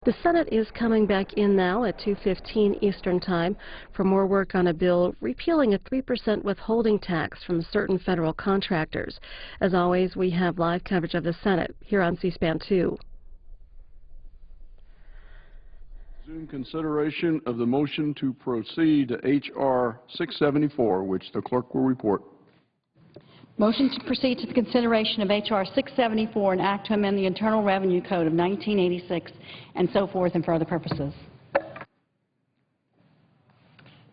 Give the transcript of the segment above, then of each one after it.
The Senate is coming back in now at 2:15 Eastern Time for more work on a bill repealing a 3% withholding tax from certain federal contractors. As always, we have live coverage of the Senate here on C-SPAN 2. Resume consideration of the motion to proceed to H.R. 674, which the clerk will report. Motion to proceed to the consideration of H.R. 674, an act to amend the Internal Revenue Code of 1986, and so forth, and for other purposes.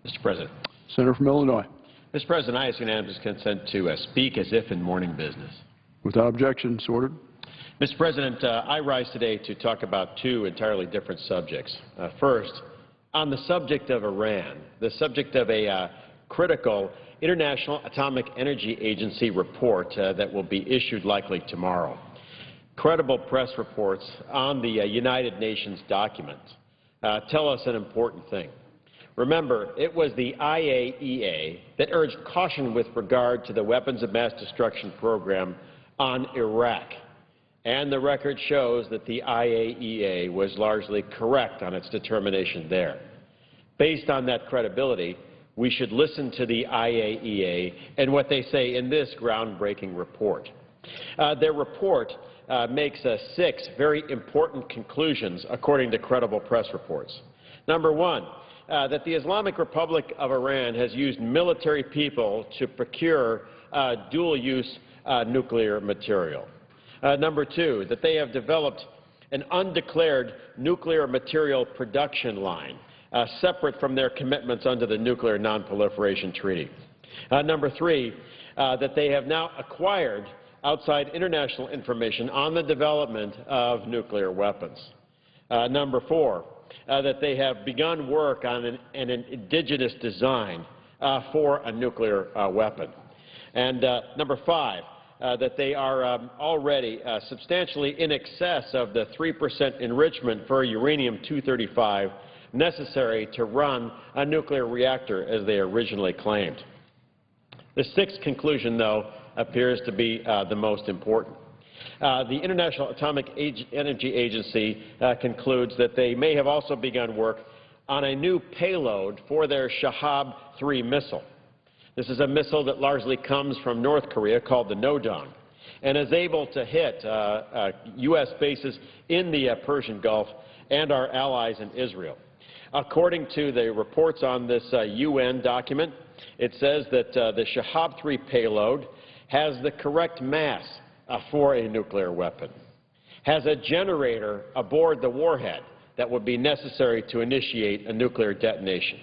Mr. President. Senator from Illinois. Mr. President, I ask unanimous consent to speak as if in morning business. Without objection, so ordered. Mr. President, I rise today to talk about two entirely different subjects. First, on the subject of Iran, the subject of a critical International Atomic Energy Agency report that will be issued likely tomorrow. Credible press reports on the United Nations document tell us an important thing. Remember, it was the IAEA that urged caution with regard to the weapons of mass destruction program on Iraq. And the record shows that the IAEA was largely correct on its determination there. Based on that credibility, we should listen to the IAEA and what they say in this groundbreaking report. Their report makes 6 very important conclusions, according to credible press reports. Number one, that the Islamic Republic of Iran has used military people to procure dual-use nuclear material. Number two, that they have developed an undeclared nuclear material production line separate from their commitments under the Nuclear Nonproliferation Treaty. Number three, that they have now acquired outside international information on the development of nuclear weapons. Number four, that they have begun work on an indigenous design for a nuclear weapon. And number five, that they are already substantially in excess of the 3% enrichment for uranium-235 necessary to run a nuclear reactor as they originally claimed. The sixth conclusion, though, appears to be the most important. The International Atomic Energy Agency concludes that they may have also begun work on a new payload for their Shahab-3 missile. This is a missile that largely comes from North Korea called the Nodon and is able to hit U.S. bases in the Persian Gulf and our allies in Israel. According to the reports on this UN document, it says that the Shahab-3 payload has the correct mass for a nuclear weapon, has a generator aboard the warhead that would be necessary to initiate a nuclear detonation,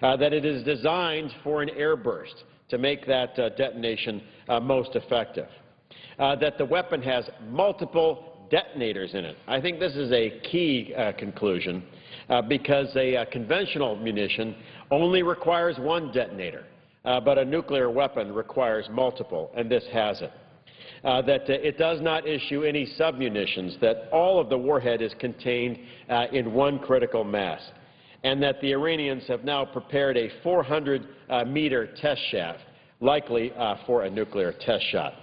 that it is designed for an airburst to make that detonation most effective, that the weapon has multiple detonators in it. I think this is a key conclusion because a conventional munition only requires one detonator, but a nuclear weapon requires multiple, and this has it. That it does not issue any submunitions, that all of the warhead is contained in one critical mass, and that the Iranians have now prepared a 400-meter test shaft, likely for a nuclear test shot.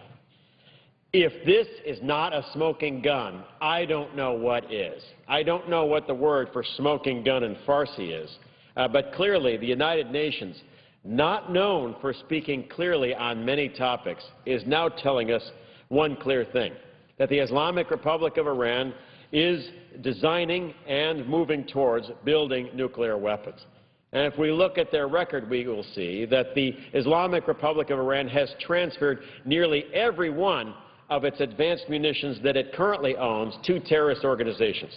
If this is not a smoking gun, I don't know what is. I don't know what the word for smoking gun in Farsi is, but clearly the United Nations, not known for speaking clearly on many topics, is now telling us one clear thing, that the Islamic Republic of Iran is designing and moving towards building nuclear weapons. And if we look at their record, we will see that the Islamic Republic of Iran has transferred nearly every one of its advanced munitions that it currently owns to terrorist organizations,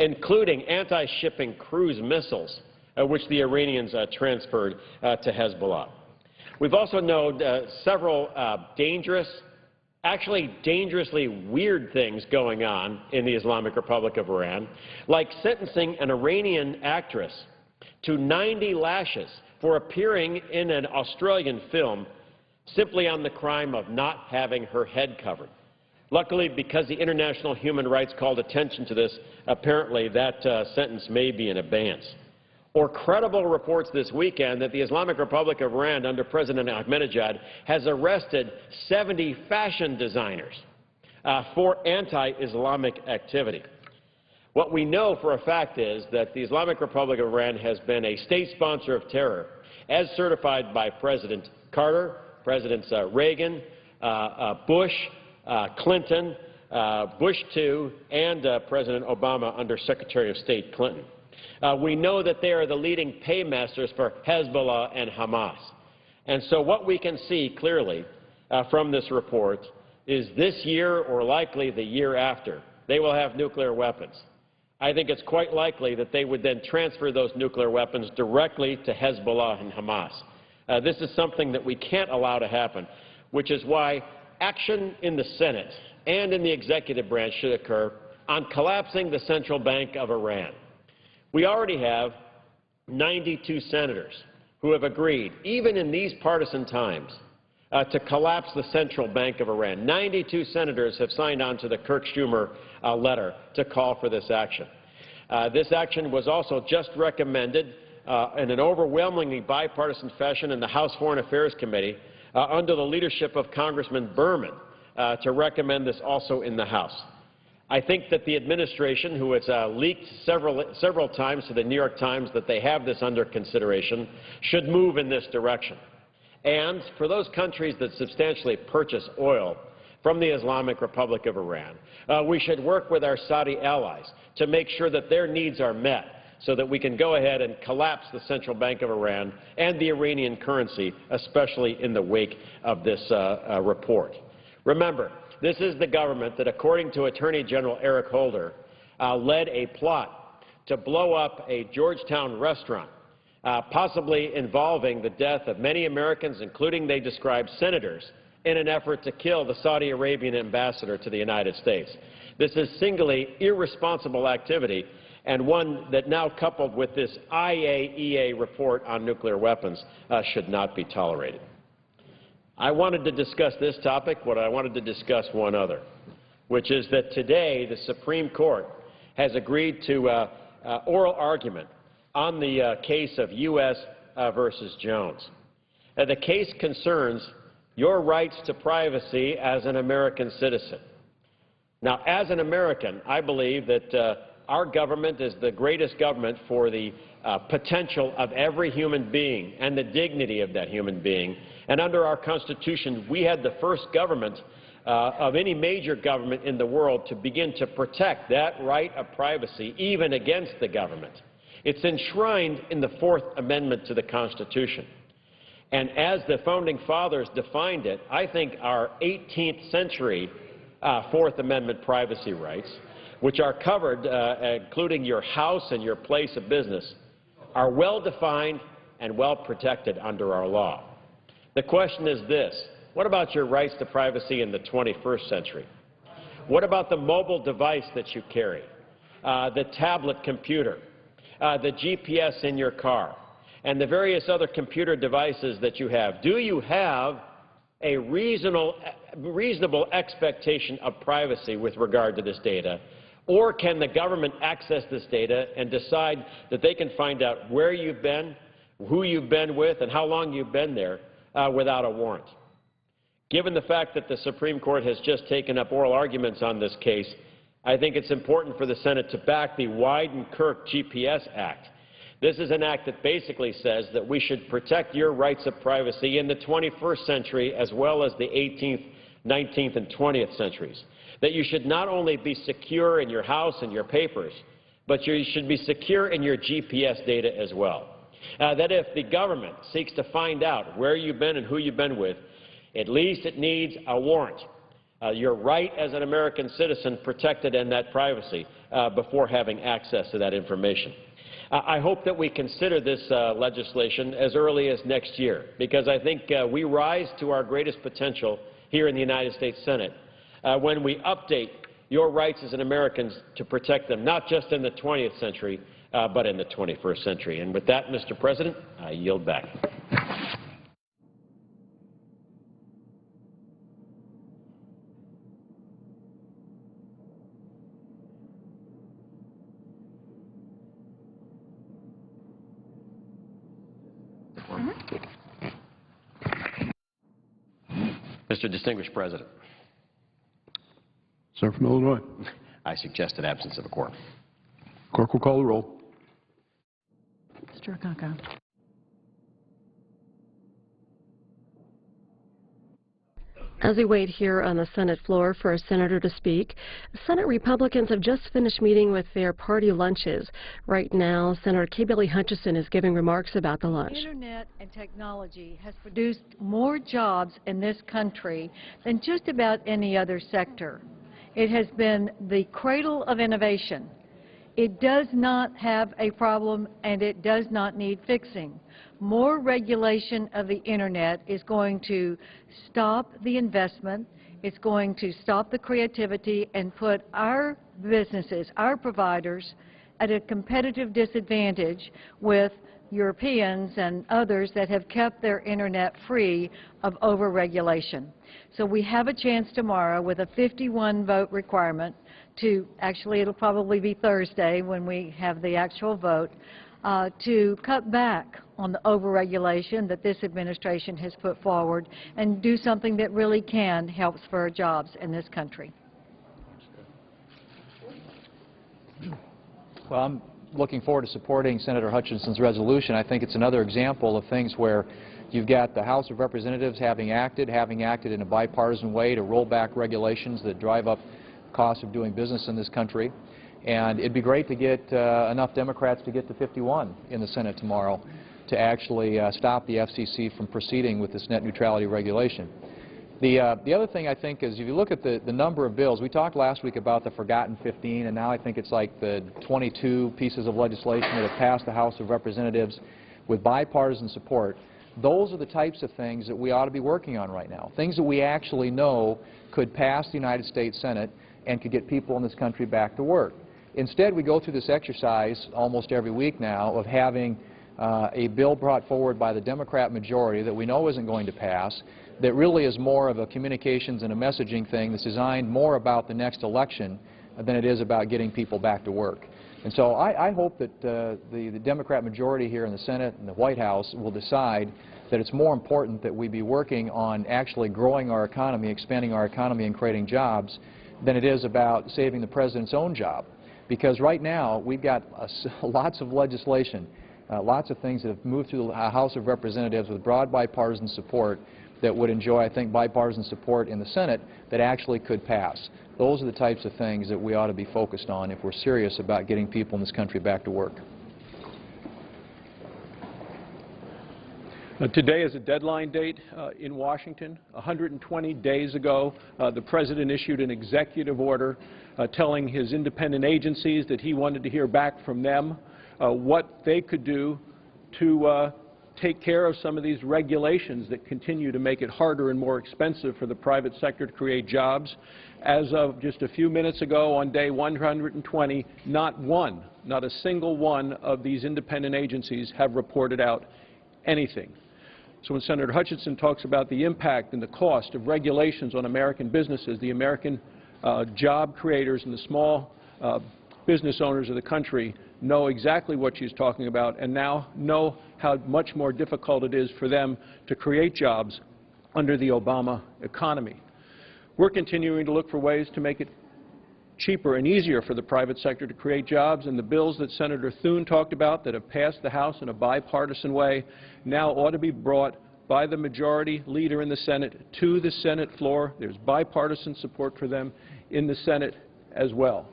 including anti-shipping cruise missiles, which the Iranians transferred to Hezbollah. We've also known several dangerously weird things going on in the Islamic Republic of Iran, like sentencing an Iranian actress to 90 lashes for appearing in an Australian film simply on the crime of not having her head covered. Luckily, because the international human rights called attention to this, apparently that sentence may be in abeyance. Or credible reports this weekend that the Islamic Republic of Iran under President Ahmadinejad has arrested 70 fashion designers for anti-Islamic activity. What we know for a fact is that the Islamic Republic of Iran has been a state sponsor of terror, as certified by President Carter, Presidents Reagan, Bush, Clinton, Bush II, and President Obama under Secretary of State Clinton. We know that they are the leading paymasters for Hezbollah and Hamas. And so what we can see clearly from this report is this year, or likely the year after, they will have nuclear weapons. I think it's quite likely that they would then transfer those nuclear weapons directly to Hezbollah and Hamas. This is something that we can't allow to happen, which is why action in the Senate and in the executive branch should occur on collapsing the central bank of Iran. We already have 92 senators who have agreed, even in these partisan times, to collapse the central bank of Iran. 92 senators have signed on to the Kirk-Schumer letter to call for this action. This action was also just recommended in an overwhelmingly bipartisan fashion in the House Foreign Affairs Committee under the leadership of Congressman Berman to recommend this also in the House. I think that the administration, who has leaked several times to the New York Times that they have this under consideration, should move in this direction. And for those countries that substantially purchase oil from the Islamic Republic of Iran, we should work with our Saudi allies to make sure that their needs are met so that we can go ahead and collapse the central bank of Iran and the Iranian currency, especially in the wake of this report. Remember, this is the government that, according to Attorney General Eric Holder, led a plot to blow up a Georgetown restaurant, possibly involving the death of many Americans, including, they described, senators, in an effort to kill the Saudi Arabian ambassador to the United States. This is singly irresponsible activity, and one that now, coupled with this IAEA report on nuclear weapons, should not be tolerated. I wanted to discuss this topic, but I wanted to discuss one other, which is that today the Supreme Court has agreed to oral argument on the case of U.S. versus Jones. The case concerns your rights to privacy as an American citizen. Now, as an American, I believe that our government is the greatest government for the potential of every human being and the dignity of that human being. And under our Constitution, we had the first government of any major government in the world to begin to protect that right of privacy, even against the government. It's enshrined in the Fourth Amendment to the Constitution. And as the Founding Fathers defined it, I think our 18th century Fourth Amendment privacy rights, which are covered, including your house and your place of business, are well defined and well protected under our law. The question is this: what about your rights to privacy in the 21st century? What about the mobile device that you carry, the tablet computer, the GPS in your car, and the various other computer devices that you have? Do you have a reasonable expectation of privacy with regard to this data? Or can the government access this data and decide that they can find out where you've been, who you've been with, and how long you've been there without a warrant? Given the fact that the Supreme Court has just taken up oral arguments on this case, I think it's important for the Senate to back the Wyden-Kirk GPS Act. This is an act that basically says that we should protect your rights of privacy in the 21st century as well as the 18th, 19th, and 20th centuries. That you should not only be secure in your house and your papers, but you should be secure in your GPS data as well. That if the government seeks to find out where you've been and who you've been with, at least it needs a warrant. Your right as an American citizen protected in that privacy before having access to that information. I hope that we consider this legislation as early as next year, because I think we rise to our greatest potential here in the United States Senate when we update your rights as an American to protect them, not just in the 20th century, but in the 21st century. And with that, Mr. President, I yield back. Mr. Distinguished President. Senator from Illinois. I suggested absence of a quorum. Clerk will call the roll. Mr. Akaka. As we wait here on the Senate floor for a senator to speak, Senate Republicans have just finished meeting with their party lunches. Right now, Senator Kay Bailey Hutchison is giving remarks about the lunch. Internet and technology has produced more jobs in this country than just about any other sector. It has been the cradle of innovation. It does not have a problem, and it does not need fixing. More regulation of the Internet is going to stop the investment, it's going to stop the creativity, and put our businesses, our providers, at a competitive disadvantage with Europeans and others that have kept their Internet free of over-regulation. So we have a chance tomorrow with a 51-vote requirement to, actually it'll probably be Thursday when we have the actual vote, to cut back on the over-regulation that this administration has put forward and do something that really can help spur jobs in this country. Well, I'm looking forward to supporting Senator Hutchinson's resolution. I think it's another example of things where you've got the House of Representatives having acted in a bipartisan way to roll back regulations that drive up costs of doing business in this country. And it'd be great to get enough Democrats to get to 51 in the Senate tomorrow to actually stop the FCC from proceeding with this net neutrality regulation. The other thing I think is if you look at the number of bills, we talked last week about the forgotten 15, and now I think it's like the 22 pieces of legislation that have passed the House of Representatives with bipartisan support. Those are the types of things that we ought to be working on right now, things that we actually know could pass the United States Senate and could get people in this country back to work. Instead, we go through this exercise almost every week now of having a bill brought forward by the Democrat majority that we know isn't going to pass, that really is more of a communications and a messaging thing that's designed more about the next election than it is about getting people back to work. And so I hope that the Democrat majority here in the Senate and the White House will decide that it's more important that we be working on actually growing our economy, expanding our economy and creating jobs than it is about saving the President's own job. Because right now we've got lots of legislation, lots of things that have moved through the House of Representatives with broad bipartisan support that would enjoy, I think, bipartisan support in the Senate that actually could pass. Those are the types of things that we ought to be focused on if we're serious about getting people in this country back to work. Today is a deadline date in Washington. 120 days ago, the President issued an executive order telling his independent agencies that he wanted to hear back from them what they could do to take care of some of these regulations that continue to make it harder and more expensive for the private sector to create jobs. As of just a few minutes ago, on day 120, not a single one of these independent agencies have reported out anything. So when Senator Hutchinson talks about the impact and the cost of regulations on American businesses, the American job creators and the small business owners of the country know exactly what she's talking about and now know how much more difficult it is for them to create jobs under the Obama economy. We're continuing to look for ways to make it cheaper and easier for the private sector to create jobs, and the bills that Senator Thune talked about that have passed the House in a bipartisan way now ought to be brought by the majority leader in the Senate to the Senate floor. There's bipartisan support for them in the Senate as well.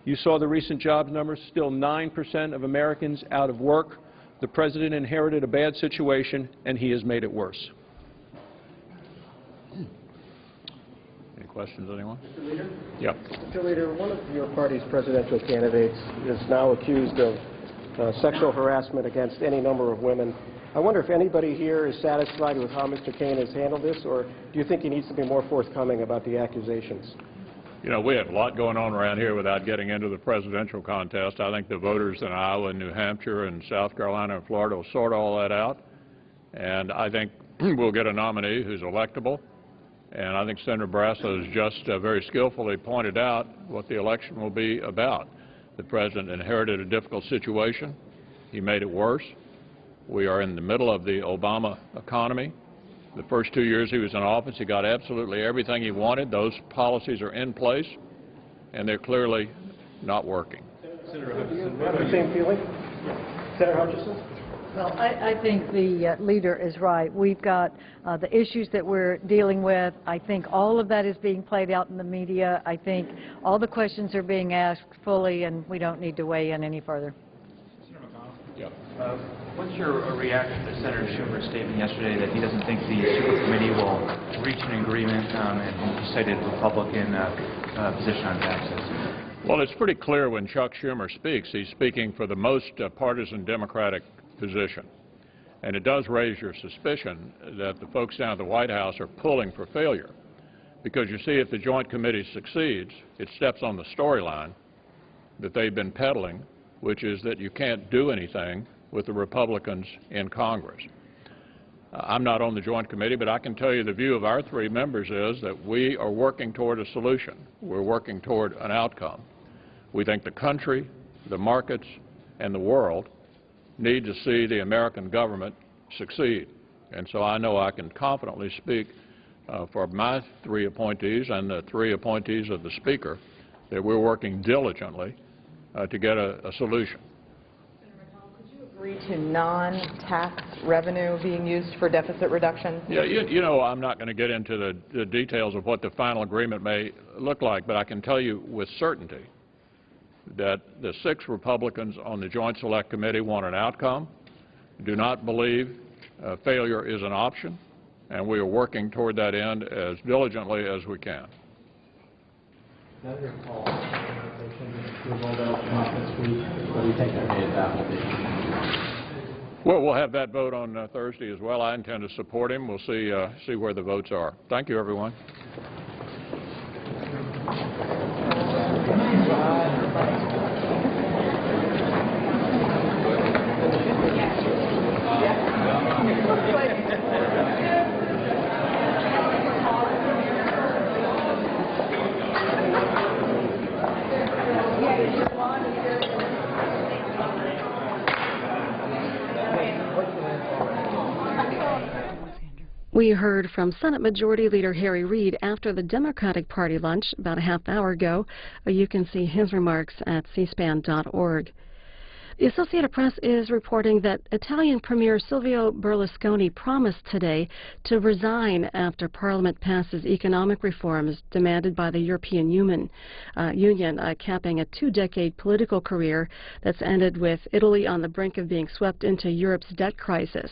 You saw the recent jobs numbers, still 9% of Americans out of work. The President inherited a bad situation, and he has made it worse. Any questions, anyone? Mr. Leader? Yeah. Mr. Leader, one of your party's presidential candidates is now accused of sexual harassment against any number of women. I wonder if anybody here is satisfied with how Mr. Kaine has handled this, or do you think he needs to be more forthcoming about the accusations? You know, we have a lot going on around here without getting into the presidential contest. I think the voters in Iowa and New Hampshire and South Carolina and Florida will sort all that out. And I think we'll get a nominee who's electable. And I think Senator Barrasso has just very skillfully pointed out what the election will be about. The President inherited a difficult situation. He made it worse. We are in the middle of the Obama economy. The first 2 years he was in office, he got absolutely everything he wanted. Those policies are in place, and they're clearly not working. Do you have the same feeling? Senator Hutchinson? Well, I think the leader is right. We've got the issues that we're dealing with. I think all of that is being played out in the media. I think all the questions are being asked fully, and we don't need to weigh in any further. Senator McConnell? Yeah. What's your reaction to Senator Schumer's statement yesterday that he doesn't think the Super Committee will reach an agreement, and he cited Republican position on taxes? Well, it's pretty clear when Chuck Schumer speaks, he's speaking for the most partisan Democratic position. And it does raise your suspicion that the folks down at the White House are pulling for failure. Because you see, if the Joint Committee succeeds, it steps on the storyline that they've been peddling, which is that you can't do anything with the Republicans in Congress. I'm not on the Joint Committee, but I can tell you the view of our three members is that we are working toward a solution. We're working toward an outcome. We think the country, the markets, and the world need to see the American government succeed. And so I know I can confidently speak for my three appointees and the three appointees of the Speaker that we're working diligently to get a solution. Senator McConnell, could you agree to non-tax revenue being used for deficit reduction? Yeah, you know, I'm not going to get into the details of what the final agreement may look like, but I can tell you with certainty that the 6 Republicans on the Joint Select Committee want an outcome, do not believe failure is an option, and we are working toward that end as diligently as we can. Senator Paul, to roll out this week. What do you think that will be? Well, we'll have that vote on Thursday as well. I intend to support him. We'll see where the votes are. Thank you, everyone. We heard from Senate Majority Leader Harry Reid after the Democratic Party lunch about a half hour ago. You can see his remarks at cspan.org. The Associated Press is reporting that Italian Premier Silvio Berlusconi promised today to resign after Parliament passes economic reforms demanded by the European Union, capping a 2-decade political career that's ended with Italy on the brink of being swept into Europe's debt crisis.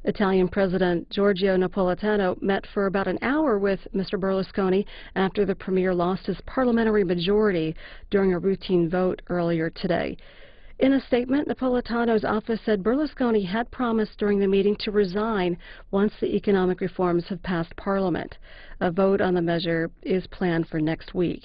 Italian President Giorgio Napolitano met for about an hour with Mr. Berlusconi after the premier lost his parliamentary majority during a routine vote earlier today. In a statement, Napolitano's office said Berlusconi had promised during the meeting to resign once the economic reforms have passed Parliament. A vote on the measure is planned for next week.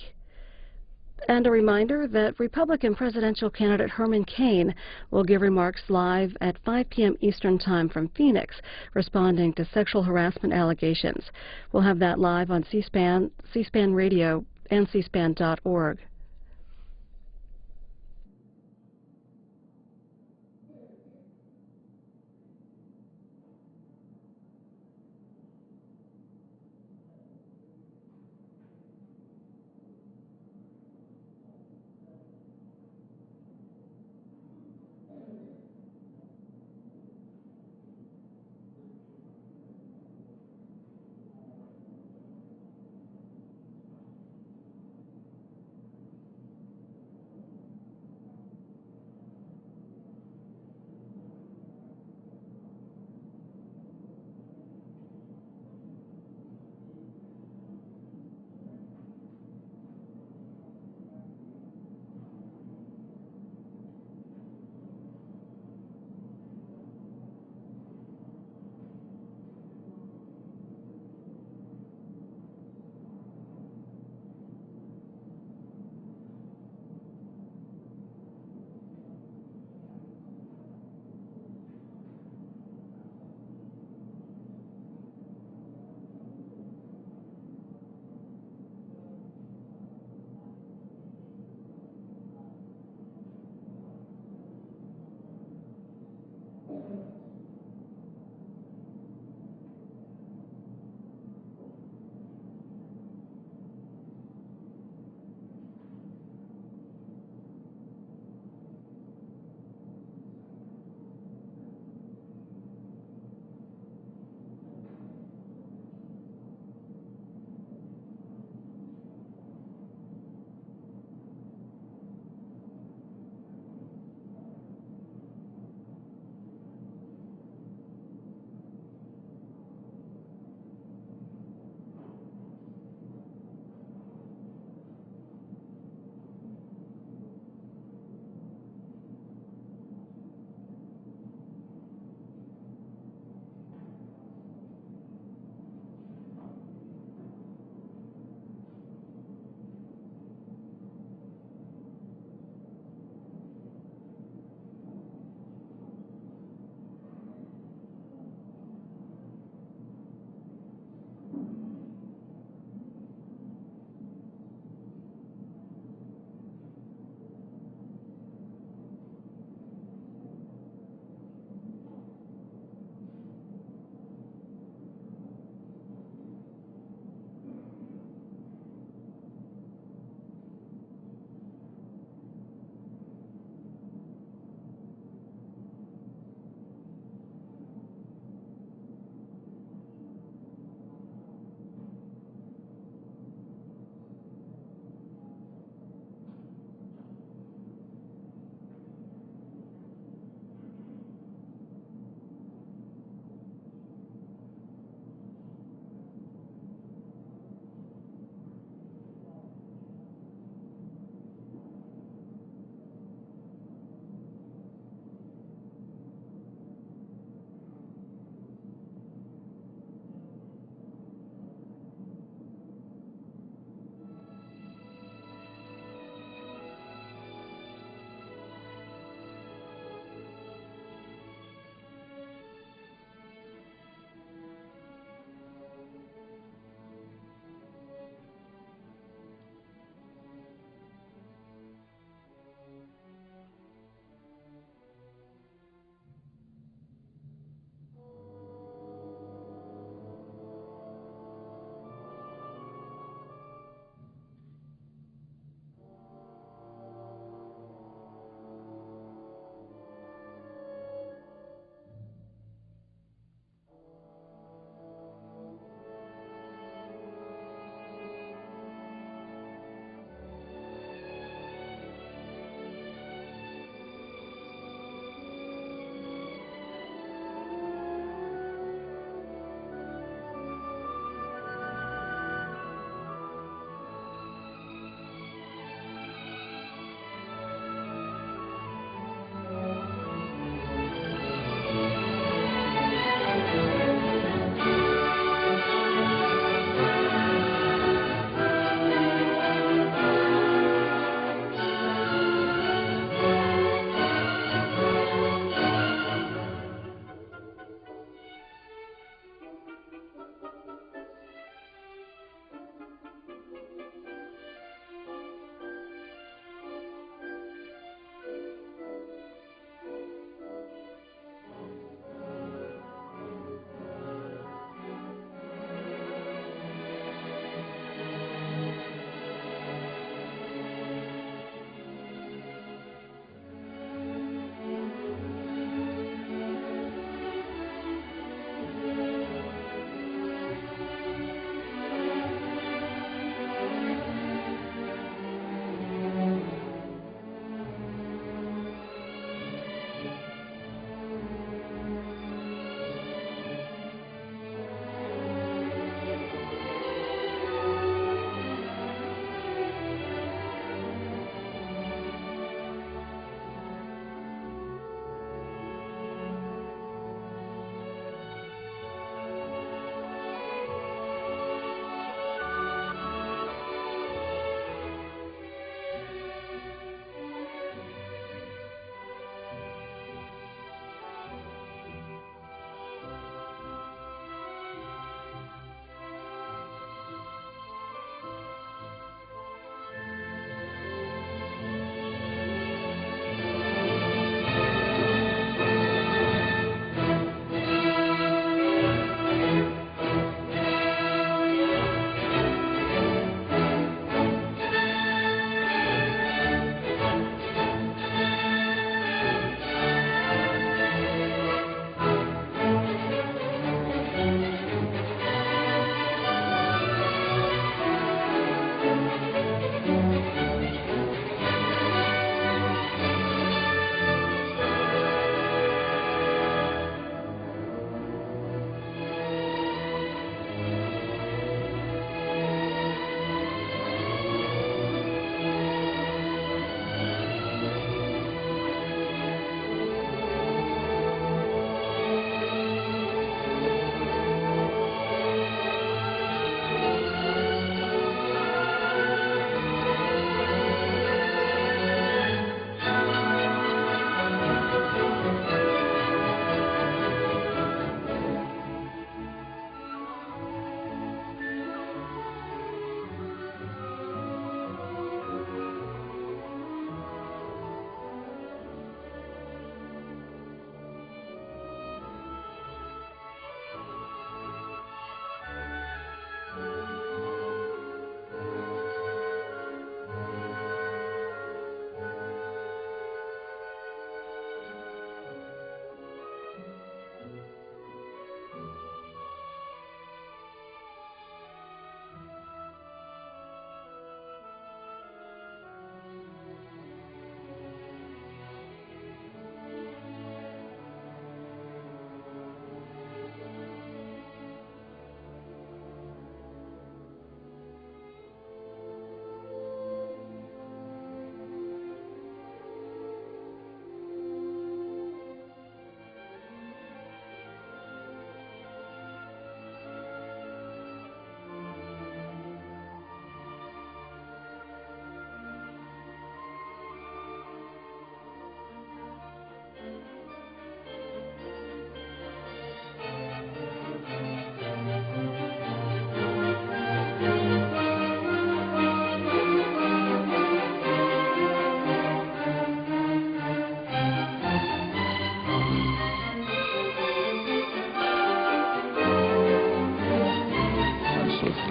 And a reminder that Republican presidential candidate Herman Cain will give remarks live at 5 p.m. Eastern Time from Phoenix, responding to sexual harassment allegations. We'll have that live on C-SPAN, C-SPAN Radio, and cspan.org.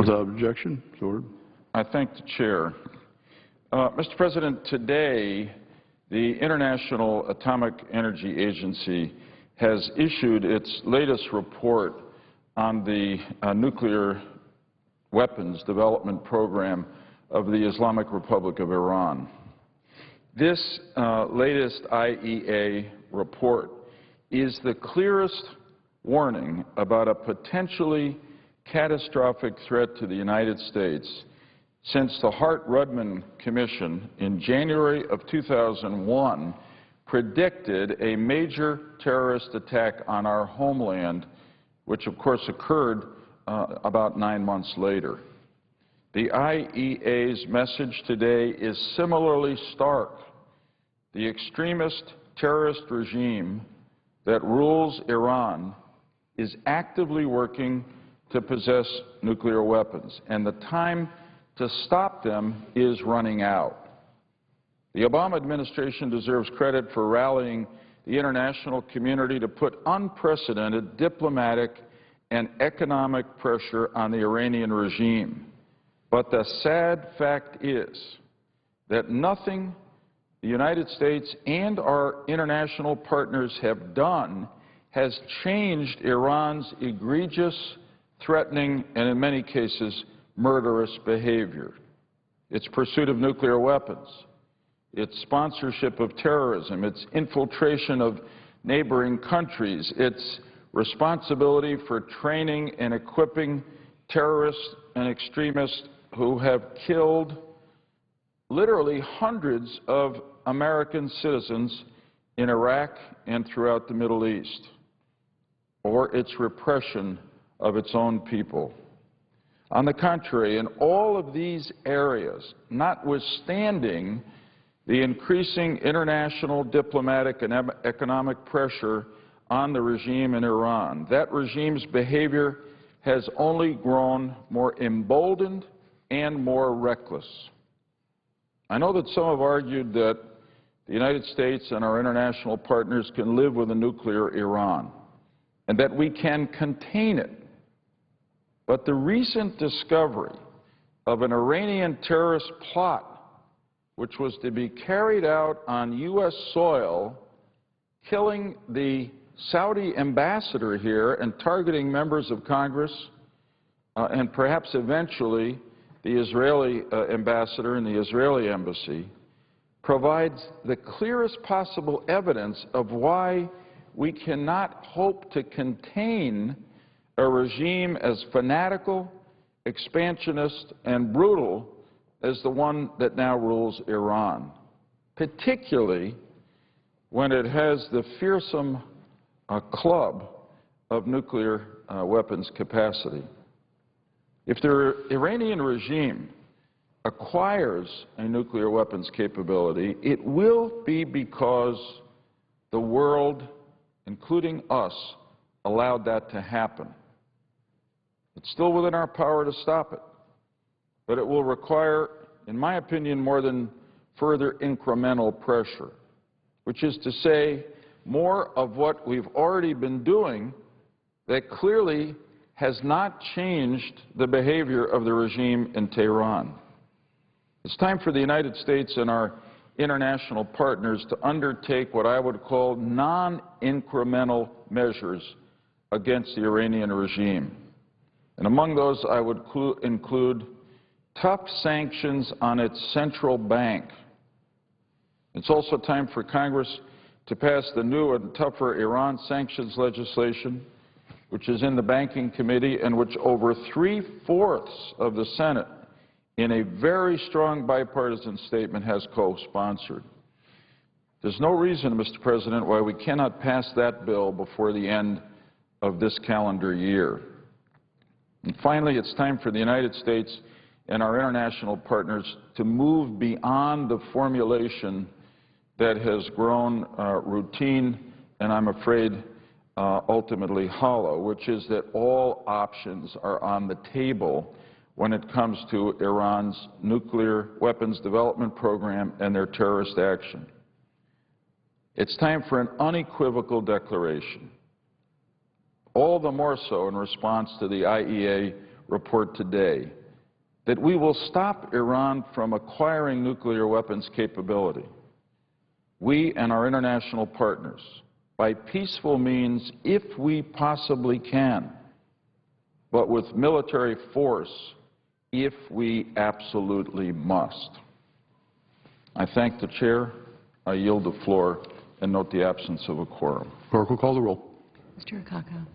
Without objection, so ordered. I thank the Chair. Mr. President, today the International Atomic Energy Agency has issued its latest report on the nuclear weapons development program of the Islamic Republic of Iran. This latest IEA report is the clearest warning about a potentially catastrophic threat to the United States since the Hart-Rudman Commission in January of 2001 predicted a major terrorist attack on our homeland, which of course occurred about 9 months later. The IEA's message today is similarly stark. The extremist terrorist regime that rules Iran is actively working to possess nuclear weapons, and the time to stop them is running out. The Obama administration deserves credit for rallying the international community to put unprecedented diplomatic and economic pressure on the Iranian regime. But the sad fact is that nothing the United States and our international partners have done has changed Iran's egregious, threatening, and in many cases, murderous behavior. Its pursuit of nuclear weapons, its sponsorship of terrorism, its infiltration of neighboring countries, its responsibility for training and equipping terrorists and extremists who have killed literally hundreds of American citizens in Iraq and throughout the Middle East, or its repression of its own people. On the contrary, in all of these areas, notwithstanding the increasing international diplomatic and economic pressure on the regime in Iran, that regime's behavior has only grown more emboldened and more reckless. I know that some have argued that the United States and our international partners can live with a nuclear Iran and that we can contain it. But the recent discovery of an Iranian terrorist plot, which was to be carried out on U.S. soil, killing the Saudi ambassador here and targeting members of Congress and perhaps eventually the Israeli ambassador in the Israeli embassy, provides the clearest possible evidence of why we cannot hope to contain a regime as fanatical, expansionist, and brutal as the one that now rules Iran, particularly when it has the fearsome club of nuclear weapons capacity. If the Iranian regime acquires a nuclear weapons capability, it will be because the world, including us, allowed that to happen. It's still within our power to stop it, but it will require, in my opinion, more than further incremental pressure, which is to say more of what we've already been doing that clearly has not changed the behavior of the regime in Tehran. It's time for the United States and our international partners to undertake what I would call non-incremental measures against the Iranian regime. And among those, I would include tough sanctions on its central bank. It's also time for Congress to pass the new and tougher Iran sanctions legislation, which is in the Banking Committee and which over 3/4 of the Senate, in a very strong bipartisan statement, has co-sponsored. There's no reason, Mr. President, why we cannot pass that bill before the end of this calendar year. And finally, it's time for the United States and our international partners to move beyond the formulation that has grown routine and, I'm afraid, ultimately hollow, which is that all options are on the table when it comes to Iran's nuclear weapons development program and their terrorist action. It's time for an unequivocal declaration, all the more so in response to the IEA report today that we will stop Iran from acquiring nuclear weapons capability, we and our international partners, by peaceful means if we possibly can, but with military force if we absolutely must. I thank the Chair. I yield the floor and note the absence of a quorum. Clerk will call the roll. Mr. Akaka.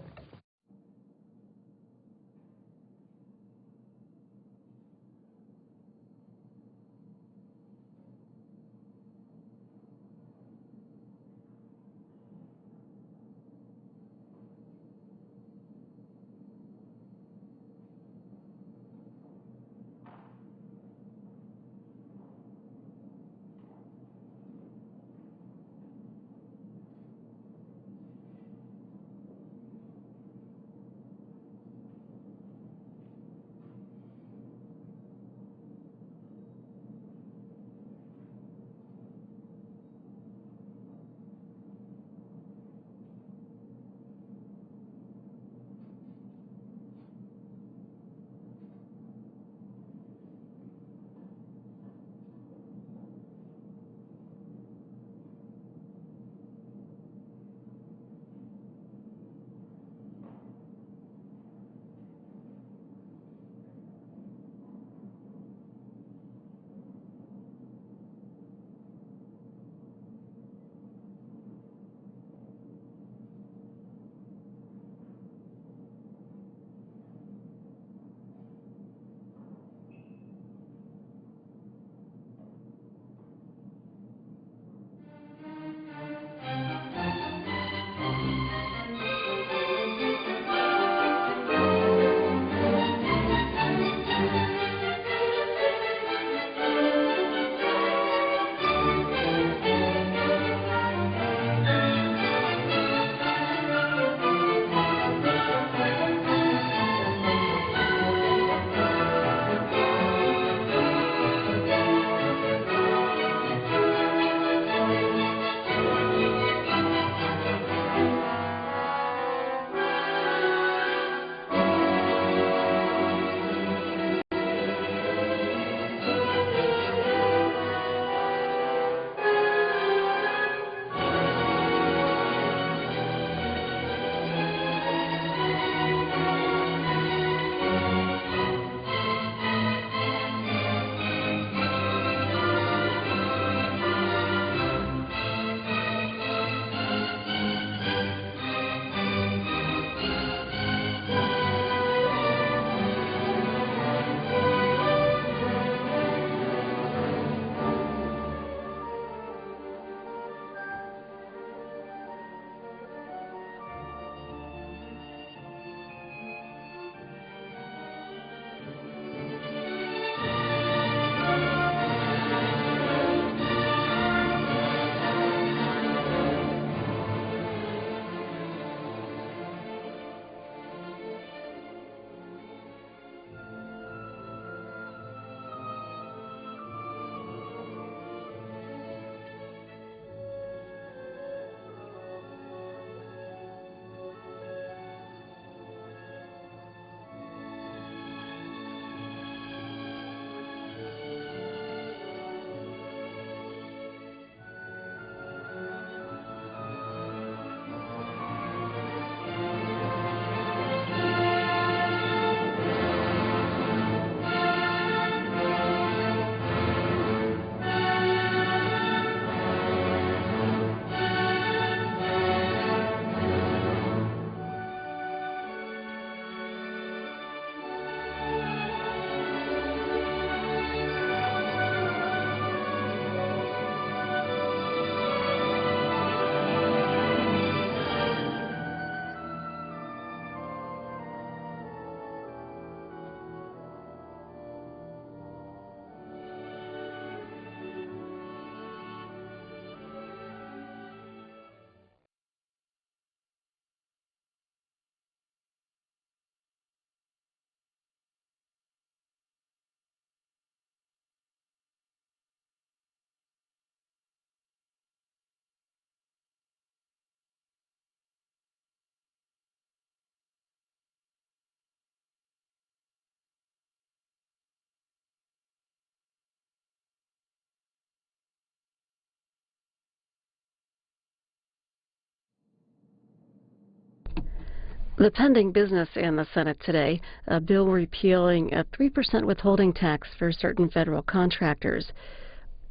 The pending business in the Senate today, a bill repealing a 3% withholding tax for certain federal contractors.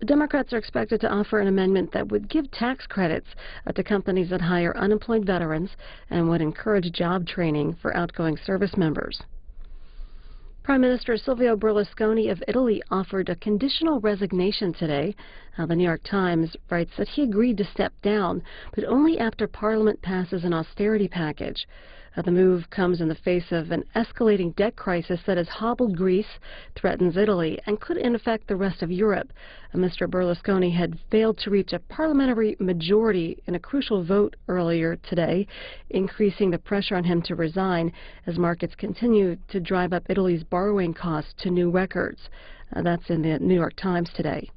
The Democrats are expected to offer an amendment that would give tax credits to companies that hire unemployed veterans and would encourage job training for outgoing service members. Prime Minister Silvio Berlusconi of Italy offered a conditional resignation today. The New York Times writes that he agreed to step down, but only after Parliament passes an austerity package. The move comes in the face of an escalating debt crisis that has hobbled Greece, threatens Italy, and could affect the rest of Europe. Mr. Berlusconi had failed to reach a parliamentary majority in a crucial vote earlier today, increasing the pressure on him to resign as markets continue to drive up Italy's borrowing costs to new records. That's in the New York Times today.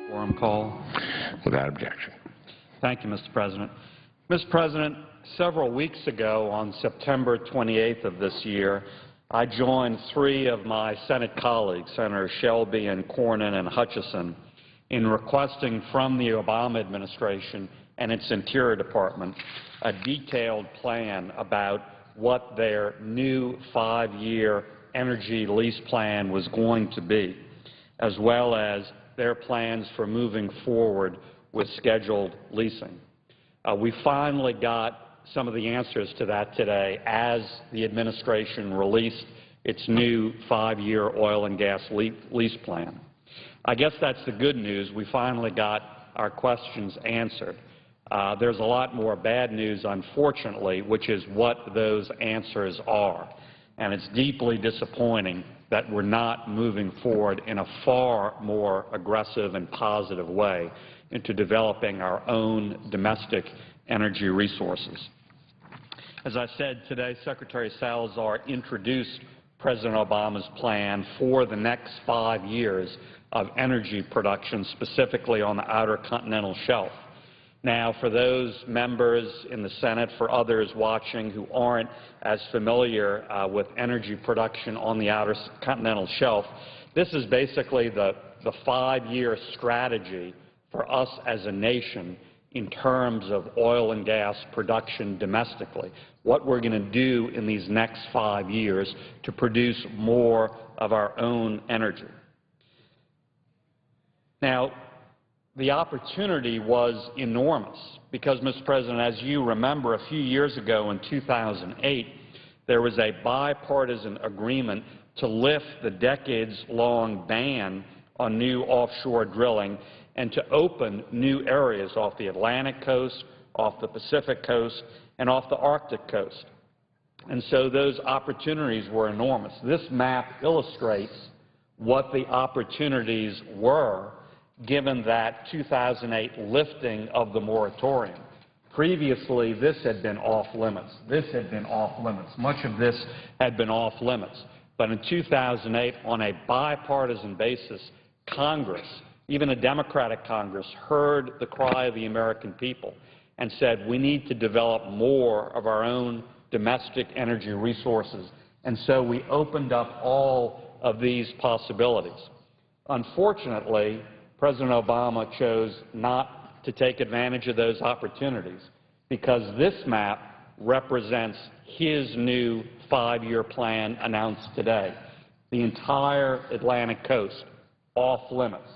Quorum call. Without objection. Thank you, Mr. President. Mr. President, several weeks ago, on September 28th of this year, I joined three of my Senate colleagues, Senators Shelby and Cornyn and Hutchison, in requesting from the Obama administration and its Interior Department a detailed plan about what their new 5-year energy lease plan was going to be, as well as their plans for moving forward with scheduled leasing. We finally got some of the answers to that today as the administration released its new 5-year oil and gas lease plan. I guess that's the good news. We finally got our questions answered. There's a lot more bad news, unfortunately, which is what those answers are. And it's deeply disappointing that we're not moving forward in a far more aggressive and positive way into developing our own domestic energy resources. As I said today, Secretary Salazar introduced President Obama's plan for the next 5 years of energy production, specifically on the outer continental shelf. Now, for those members in the Senate, for others watching who aren't as familiar with energy production on the outer continental shelf, this is basically the 5-year strategy for us as a nation in terms of oil and gas production domestically, what we're going to do in these next 5 years to produce more of our own energy. Now, the opportunity was enormous because, Mr. President, as you remember, a few years ago in 2008, there was a bipartisan agreement to lift the decades-long ban on new offshore drilling and to open new areas off the Atlantic coast, off the Pacific coast, and off the Arctic coast. And so those opportunities were enormous. This map illustrates what the opportunities were given that 2008 lifting of the moratorium. Previously, this had been off limits. This had been off limits. Much of this had been off limits. But in 2008, on a bipartisan basis, Congress, even a Democratic Congress, heard the cry of the American people and said, we need to develop more of our own domestic energy resources. And so we opened up all of these possibilities. Unfortunately, President Obama chose not to take advantage of those opportunities because this map represents his new 5-year plan announced today. The entire Atlantic coast, off limits.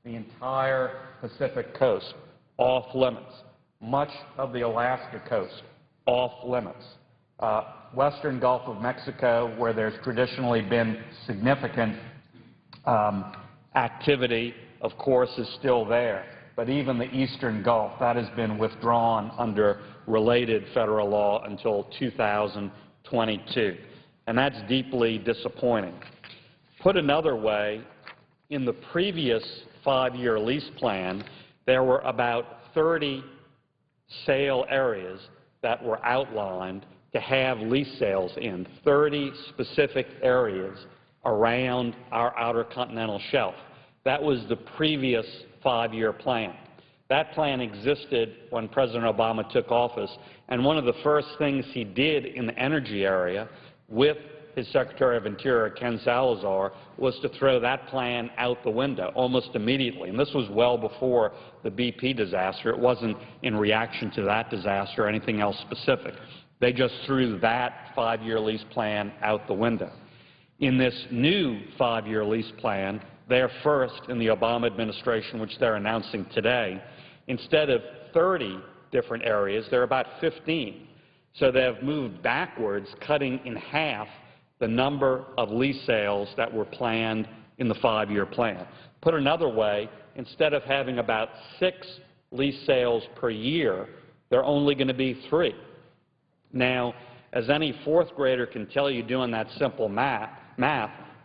The entire Pacific coast, off limits. Much of the Alaska coast, off limits. Western Gulf of Mexico, where there's traditionally been significant activity, of course, is still there. But even the Eastern Gulf, that has been withdrawn under related federal law until 2022. And that's deeply disappointing. Put another way, in the previous 5-year lease plan, there were about 30 sale areas that were outlined to have lease sales in, 30 specific areas around our outer continental shelf. That was the previous 5-year plan. That plan existed when President Obama took office, and one of the first things he did in the energy area with his Secretary of Interior, Ken Salazar, was to throw that plan out the window almost immediately. And this was well before the BP disaster. It wasn't in reaction to that disaster or anything else specific. They just threw that 5-year lease plan out the window. In this new 5-year lease plan, they're first in the Obama administration, which they're announcing today. Instead of 30 different areas, there are about 15. So they have moved backwards, cutting in half the number of lease sales that were planned in the 5-year plan. Put another way, instead of having about 6 lease sales per year, there are only going to be 3. Now, as any fourth grader can tell you doing that simple math,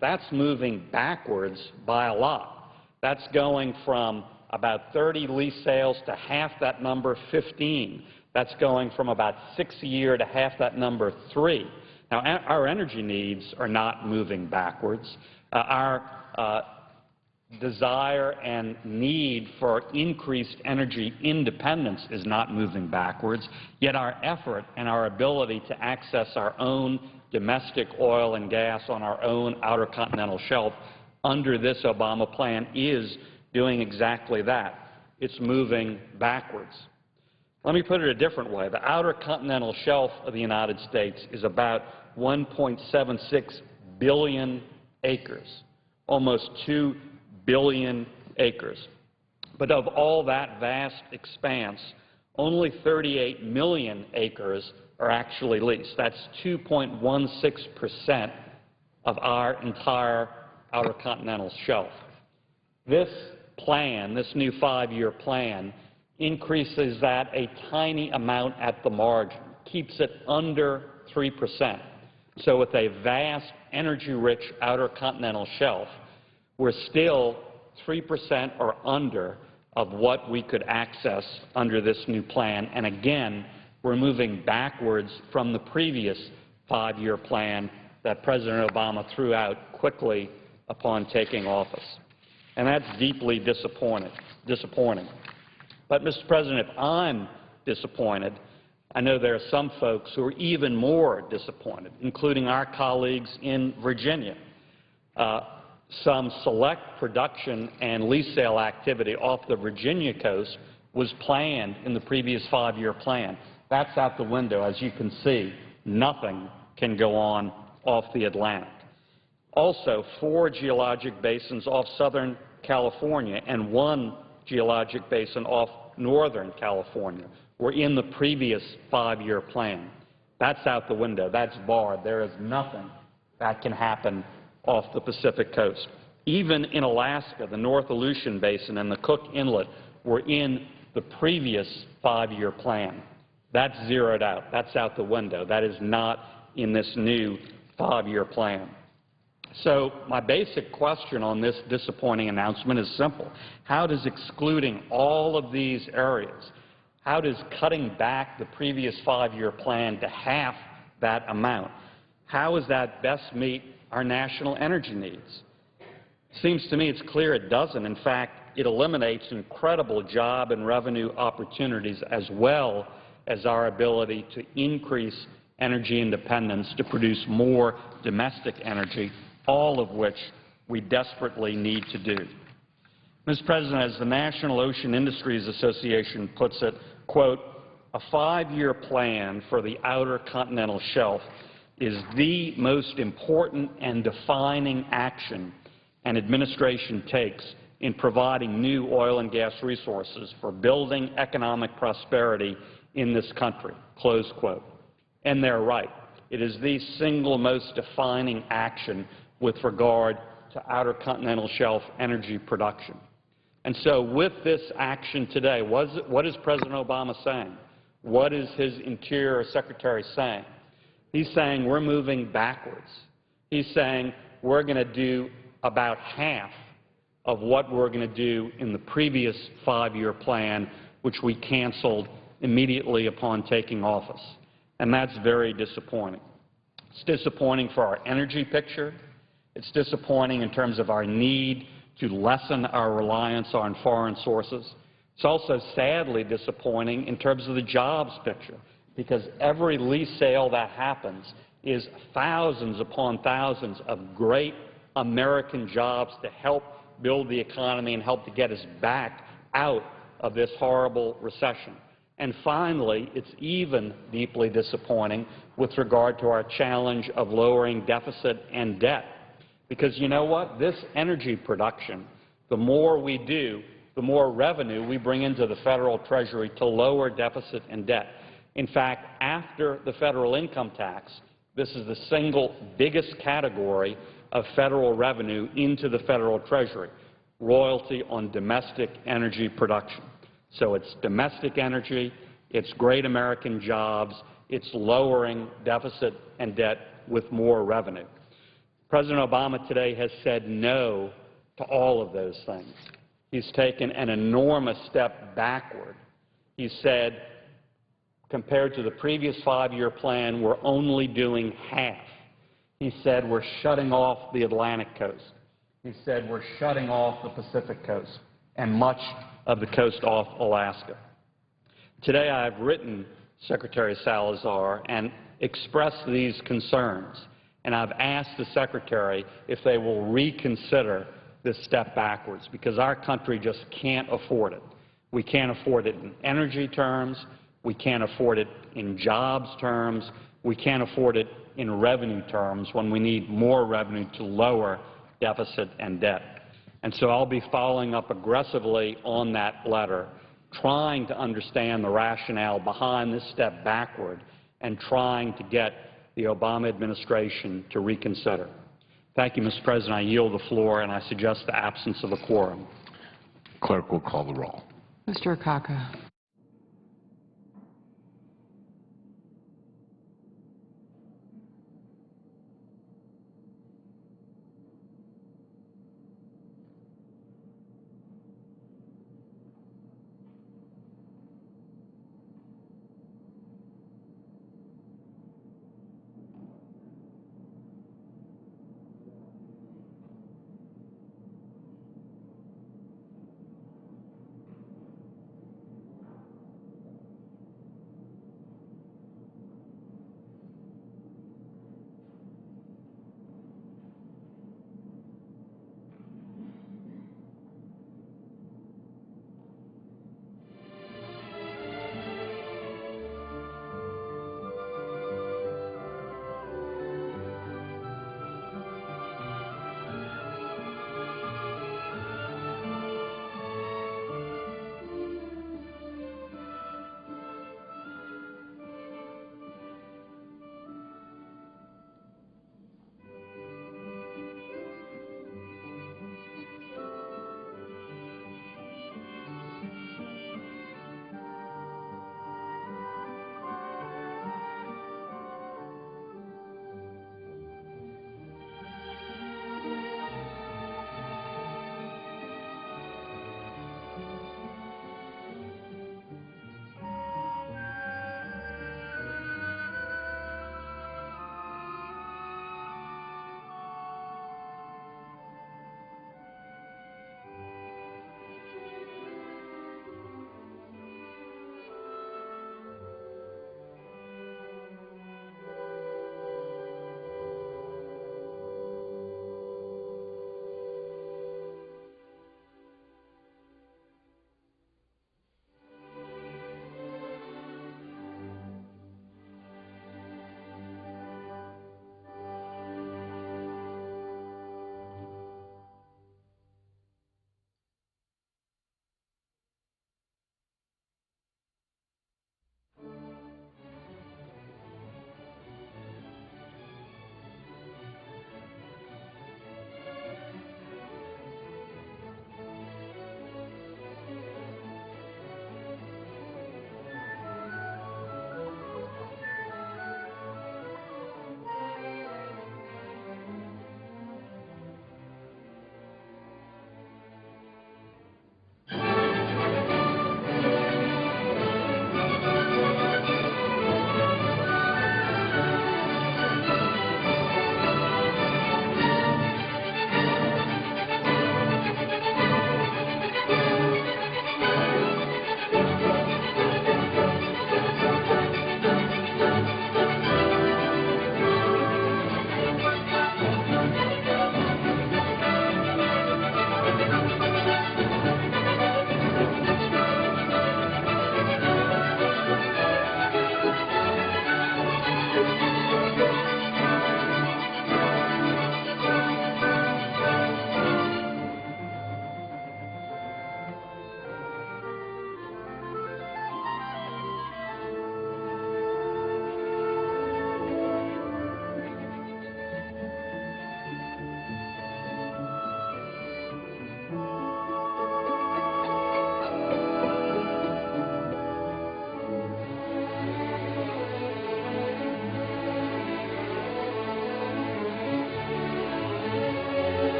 that's moving backwards by a lot. That's going from about 30 lease sales to half that number, 15. That's going from about 6 a year to half that number, 3. Now, our energy needs are not moving backwards. Our desire and need for increased energy independence is not moving backwards, yet our effort and our ability to access our own domestic oil and gas on our own outer continental shelf under this Obama plan is doing exactly that. It's moving backwards. Let me put it a different way. The outer continental shelf of the United States is about 1.76 billion acres, almost 2 billion acres. But of all that vast expanse, only 38 million acres are actually leased. That's 2.16% of our entire outer continental shelf. This plan, this new 5-year plan, increases that a tiny amount at the margin, keeps it under 3%. So with a vast energy-rich outer continental shelf, we're still 3% or under of what we could access under this new plan. And again, we're moving backwards from the previous 5-year plan that President Obama threw out quickly upon taking office. And that's deeply disappointing. But, Mr. President, if I'm disappointed, I know there are some folks who are even more disappointed, including our colleagues in Virginia. Some select production and lease sale activity off the Virginia coast was planned in the previous 5-year plan. That's out the window. As you can see, nothing can go on off the Atlantic. Also, 4 geologic basins off Southern California and 1 geologic basin off Northern California were in the previous 5-year plan. That's out the window. That's barred. There is nothing that can happen off the Pacific coast. Even in Alaska, the North Aleutian Basin and the Cook Inlet were in the previous 5-year plan. That's zeroed out. That's out the window. That is not in this new 5-year plan. So my basic question on this disappointing announcement is simple. How does excluding all of these areas, how does cutting back the previous 5-year plan to half that amount, how does that best meet our national energy needs? Seems to me it's clear it doesn't. In fact, it eliminates incredible job and revenue opportunities as well as our ability to increase energy independence to produce more domestic energy, all of which we desperately need to do. Mr. President, as the National Ocean Industries Association puts it, quote, a 5-year plan for the outer continental shelf is the most important and defining action an administration takes in providing new oil and gas resources for building economic prosperity in this country, close quote. And they're right. It is the single most defining action with regard to outer continental shelf energy production. And so with this action today, what is President Obama saying? What is his Interior Secretary saying? He's saying we're moving backwards. He's saying we're going to do about half of what we're going to do in the previous 5-year plan, which we canceled immediately upon taking office. And that's very disappointing. It's disappointing for our energy picture. It's disappointing in terms of our need to lessen our reliance on foreign sources. It's also sadly disappointing in terms of the jobs picture, because every lease sale that happens is thousands upon thousands of great American jobs to help build the economy and help to get us back out of this horrible recession. And finally, it's even deeply disappointing with regard to our challenge of lowering deficit and debt. Because you know what? This energy production, the more we do, the more revenue we bring into the Federal Treasury to lower deficit and debt. In fact, after the federal income tax, this is the single biggest category of federal revenue into the Federal Treasury, royalty on domestic energy production. So it's domestic energy, it's great American jobs, it's lowering deficit and debt with more revenue. President Obama today has said no to all of those things. He's taken an enormous step backward. He said, compared to the previous 5-year plan, we're only doing half. He said we're shutting off the Atlantic coast. he said we're shutting off the Pacific coast and much of the coast off Alaska. Today I have written Secretary Salazar and expressed these concerns, and I've asked the Secretary if they will reconsider this step backwards, because our country just can't afford it. We can't afford it in energy terms. We can't afford it in jobs terms. We can't afford it in revenue terms when we need more revenue to lower deficit and debt. And so I'll be following up aggressively on that letter, trying to understand the rationale behind this step backward and trying to get the Obama administration to reconsider. Thank you, Mr. President. I yield the floor, and I suggest the absence of a quorum. Clerk will call the roll. Mr. Akaka.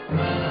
Thank you.